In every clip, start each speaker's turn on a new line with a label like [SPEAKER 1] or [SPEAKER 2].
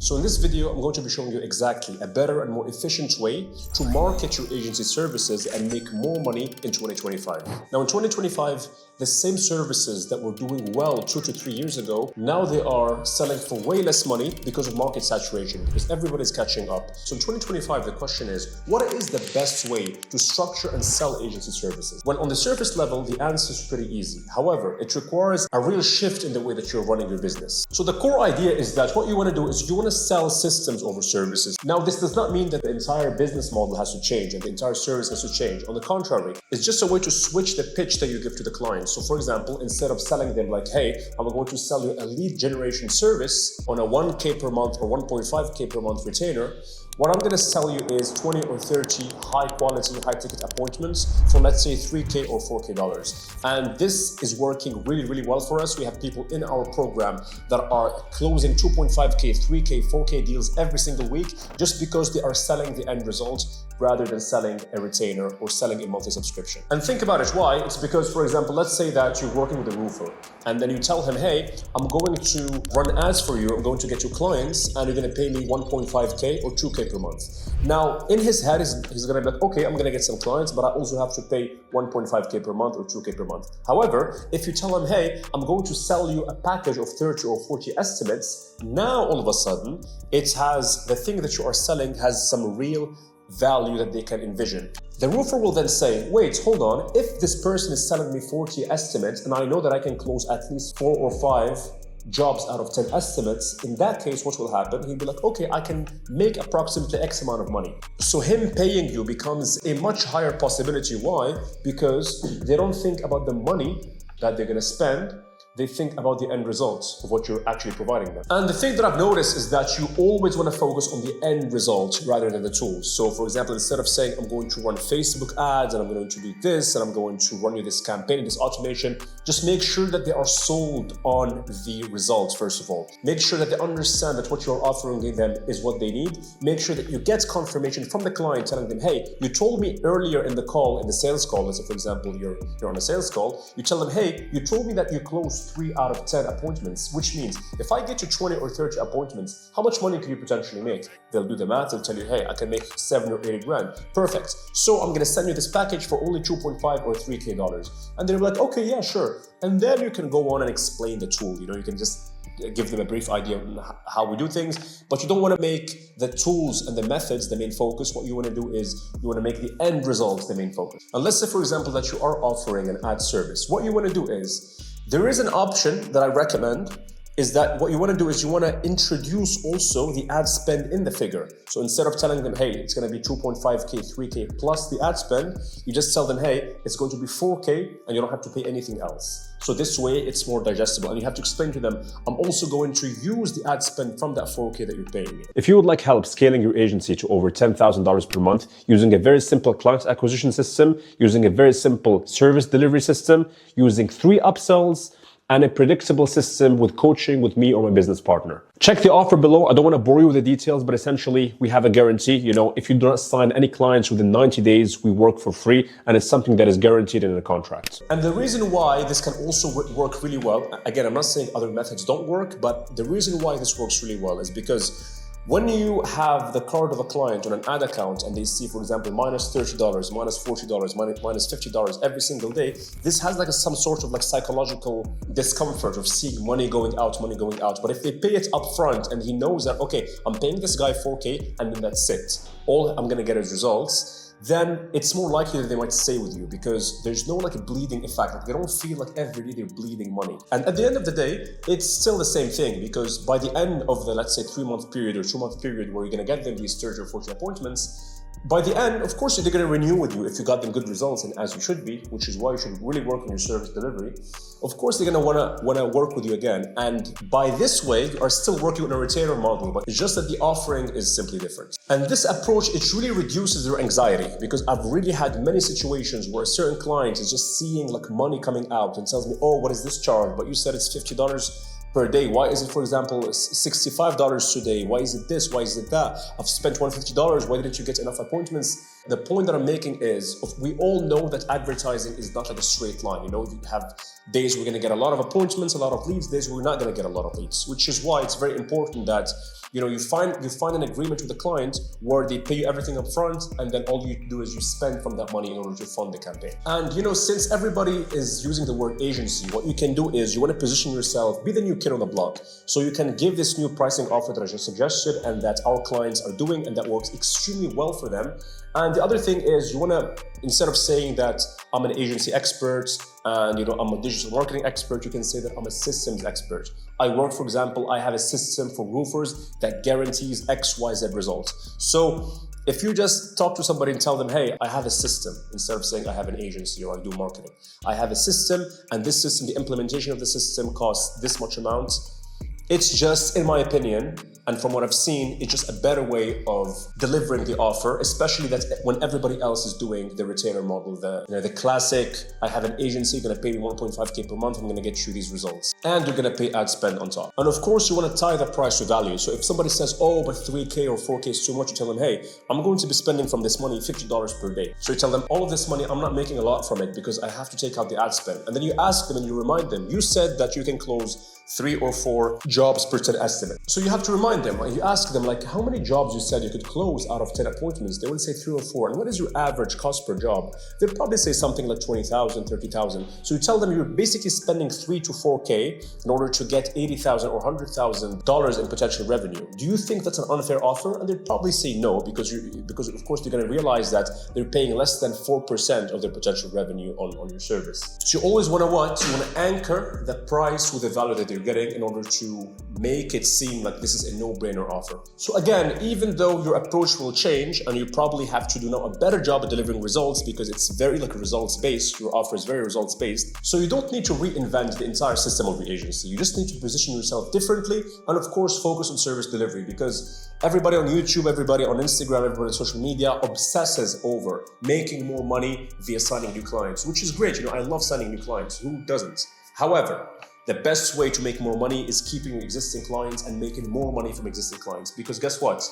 [SPEAKER 1] So in this video, I'm going to be showing you exactly a better and more efficient way to market your agency services and make more money in 2025. Now in 2025, the same services that were doing well 2 to 3 years ago, now they are selling for way less money because of market saturation, because everybody's catching up. So in 2025, the question is, what is the best way to structure and sell agency services? Well, on the surface level, the answer is pretty easy. However, it requires a real shift in the way that you're running your business. So the core idea is that what you want to do is you want to sell systems over services. Now, this does not mean that the entire business model has to change and the entire service has to change. On the contrary, it's just a way to switch the pitch that you give to the client. So for example, instead of selling them like, hey, I'm going to sell you a lead generation service on a 1K per month or 1.5K per month retainer, what I'm going to sell you is 20 or 30 high quality, high ticket appointments for, let's say, $3K or $4K. And this is working really, really well for us. We have people in our program that are closing 2.5K, 3K, 4K deals every single week just because they are selling the end result rather than selling a retainer or selling a monthly subscription. And think about it, why? It's because, for example, let's say that you're working with a roofer and then you tell him, hey, I'm going to run ads for you, I'm going to get you clients and you're going to pay me 1.5K or 2K per month. Now, in his head, he's going to be like, okay, I'm going to get some clients, but I also have to pay 1.5K per month or 2K per month. However, if you tell him, hey, I'm going to sell you a package of 30 or 40 estimates, now all of a sudden, it has, the thing that you are selling has some real value that they can envision. The roofer will then say, wait, hold on, if this person is selling me 40 estimates and I know that I can close at least 4 or 5 jobs out of 10 estimates, in that case, what will happen? He'll be like, okay, I can make approximately X amount of money. So him paying you becomes a much higher possibility. Why? Because they don't think about the money that they're gonna spend. They think about the end results of what you're actually providing them. And the thing that I've noticed is that you always want to focus on the end result rather than the tools. So for example, instead of saying, I'm going to run Facebook ads and I'm going to do this and I'm going to run you this campaign, this automation, just make sure that they are sold on the results, first of all. Make sure that they understand that what you're offering them is what they need. Make sure that you get confirmation from the client telling them, hey, you told me earlier in the call, in the sales call, let's say for example, you're on a sales call, you tell them, hey, you told me that you closed 3 out of 10 appointments, which means if I get you 20 or 30 appointments, how much money can you potentially make? They'll do the math, they'll tell you, hey, I can make 7 or 8 grand. Perfect. So I'm gonna send you this package for only 2.5 or 3K dollars. And they're like, okay, yeah, sure. And then you can go on and explain the tool. You can just give them a brief idea on how we do things, but you don't want to make the tools and the methods the main focus. What you want to do is you want to make the end results the main focus. And let's say, for example, that you are offering an ad service. What you want to do is, there is an option that I recommend, is that what you want to do is you want to introduce also the ad spend in the figure. So instead of telling them, hey, it's going to be 2.5K, 3K plus the ad spend, you just tell them, hey, it's going to be 4K and you don't have to pay anything else. So this way it's more digestible, and you have to explain to them, I'm also going to use the ad spend from that 4K that you're paying me. If you would like help scaling your agency to over $10,000 per month using a very simple client acquisition system, using a very simple service delivery system, using 3 upsells, and a predictable system with coaching with me or my business partner, check the offer below. I don't want to bore you with the details, but essentially we have a guarantee. If you do not sign any clients within 90 days, we work for free, and it's something that is guaranteed in a contract. And the reason why this can also work really well, again, I'm not saying other methods don't work, but the reason why this works really well is because when you have the card of a client on an ad account and they see, for example, minus $30, minus $40, minus $50 every single day, this has some sort of psychological discomfort of seeing money going out. But if they pay it up front and he knows that, okay, I'm paying this guy 4K and then that's it, all I'm gonna get is results, then it's more likely that they might stay with you because there's no bleeding effect. They don't feel like every day they're bleeding money. And at the end of the day, it's still the same thing, because by the end of the, let's say, 3-month period or 2-month period where you're gonna get them these 30 or 40 appointments, by the end, of course, they're going to renew with you if you got them good results, and as you should be, which is why you should really work on your service delivery. Of course, they're going to want to work with you again. And by this way, you are still working on a retainer model, but it's just that the offering is simply different. And this approach, it really reduces their anxiety, because I've really had many situations where a certain client is just seeing money coming out and tells me, oh, what is this charge? But you said it's $50 per day. Why is it, for example, $65 today? Why is it this? Why is it that? I've spent $150. Why didn't you get enough appointments? The point that I'm making is we all know that advertising is not like a straight line. You have days we're going to get a lot of appointments, a lot of leads, days we're not going to get a lot of leads, which is why it's very important that you find an agreement with the client where they pay you everything up front, and then all you do is you spend from that money in order to fund the campaign. And since everybody is using the word agency, what you can do is you want to position yourself, be the new kid on the block. So you can give this new pricing offer that I just suggested and that our clients are doing and that works extremely well for them. And the other thing is you want to, instead of saying that I'm an agency expert and I'm a digital marketing expert, you can say that I'm a systems expert. For example, I have a system for roofers that guarantees XYZ results. So if you just talk to somebody and tell them, hey, I have a system, instead of saying I have an agency or I do marketing, I have a system, and this system, the implementation of the system costs this much amount. It's just, in my opinion, and from what I've seen, it's just a better way of delivering the offer, especially that when everybody else is doing the retainer model, the classic, I have an agency, going to pay me 1.5K per month, I'm going to get you these results. And you're going to pay ad spend on top. And of course, you want to tie the price to value. So if somebody says, oh, but 3K or 4K is too much, you tell them, hey, I'm going to be spending from this money $50 per day. So you tell them, all of this money, I'm not making a lot from it because I have to take out the ad spend. And then you ask them and you remind them, you said that you can close 3 or 4 jobs per 10 estimate. So you have to remind them, you ask them like, how many jobs you said you could close out of 10 appointments? They will say 3 or 4. And what is your average cost per job? They'll probably say something like 20,000, 30,000. So you tell them you're basically spending 3 to 4K in order to get $80,000 or $100,000 in potential revenue. Do you think that's an unfair offer? And they'll probably say no, because of course they're going to realize that they're paying less than 4% of their potential revenue on your service. So you always want to anchor the price with the value that they're getting in order to make it seem like this is a no-brainer offer. So again, even though your approach will change and you probably have to do now a better job at delivering results because it's very results-based, your offer is very results-based. So you don't need to reinvent the entire system of your agency. You just need to position yourself differently and of course focus on service delivery, because everybody on YouTube, everybody on Instagram, everybody on social media obsesses over making more money via signing new clients, which is great. I love signing new clients. Who doesn't? However, the best way to make more money is keeping your existing clients and making more money from existing clients. Because guess what?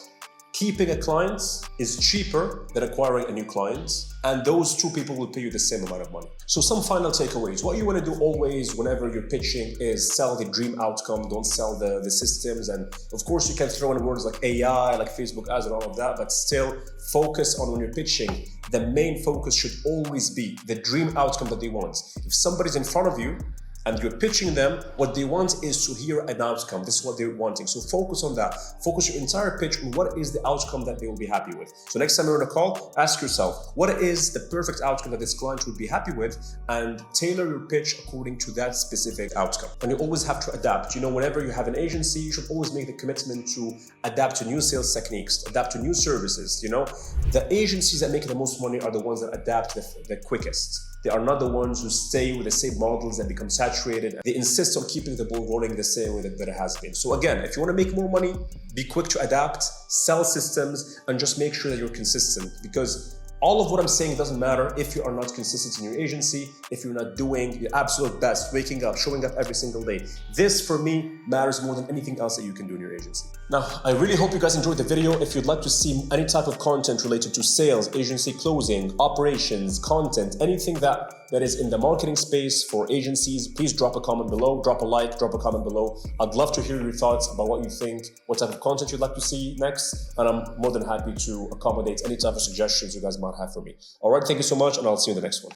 [SPEAKER 1] Keeping a client is cheaper than acquiring a new client, and those two people will pay you the same amount of money. So some final takeaways. What you want to do always whenever you're pitching is sell the dream outcome, don't sell the systems. And of course you can throw in words like AI, like Facebook ads and all of that, but still focus on when you're pitching. The main focus should always be the dream outcome that they want. If somebody's in front of you, and you're pitching them, what they want is to hear an outcome. This is what they're wanting. So focus on that. Focus your entire pitch on what is the outcome that they will be happy with. So next time you're on a call, ask yourself, what is the perfect outcome that this client would be happy with, and tailor your pitch according to that specific outcome. And you always have to adapt. Whenever you have an agency, you should always make the commitment to adapt to new sales techniques, adapt to new services. The agencies that make the most money are the ones that adapt the quickest. They are not the ones who stay with the same models that become saturated. They insist on keeping the ball rolling the same way that it has been. So again, if you want to make more money, be quick to adapt, sell systems, and just make sure that you're consistent, because all of what I'm saying doesn't matter if you are not consistent in your agency, if you're not doing your absolute best, waking up, showing up every single day. This, for me, matters more than anything else that you can do in your agency. Now, I really hope you guys enjoyed the video. If you'd like to see any type of content related to sales, agency closing, operations, content, anything that is in the marketing space for agencies, please drop a comment below, drop a like, drop a comment below. I'd love to hear your thoughts about what you think, what type of content you'd like to see next, and I'm more than happy to accommodate any type of suggestions you guys might have for me. All right, thank you so much, and I'll see you in the next one.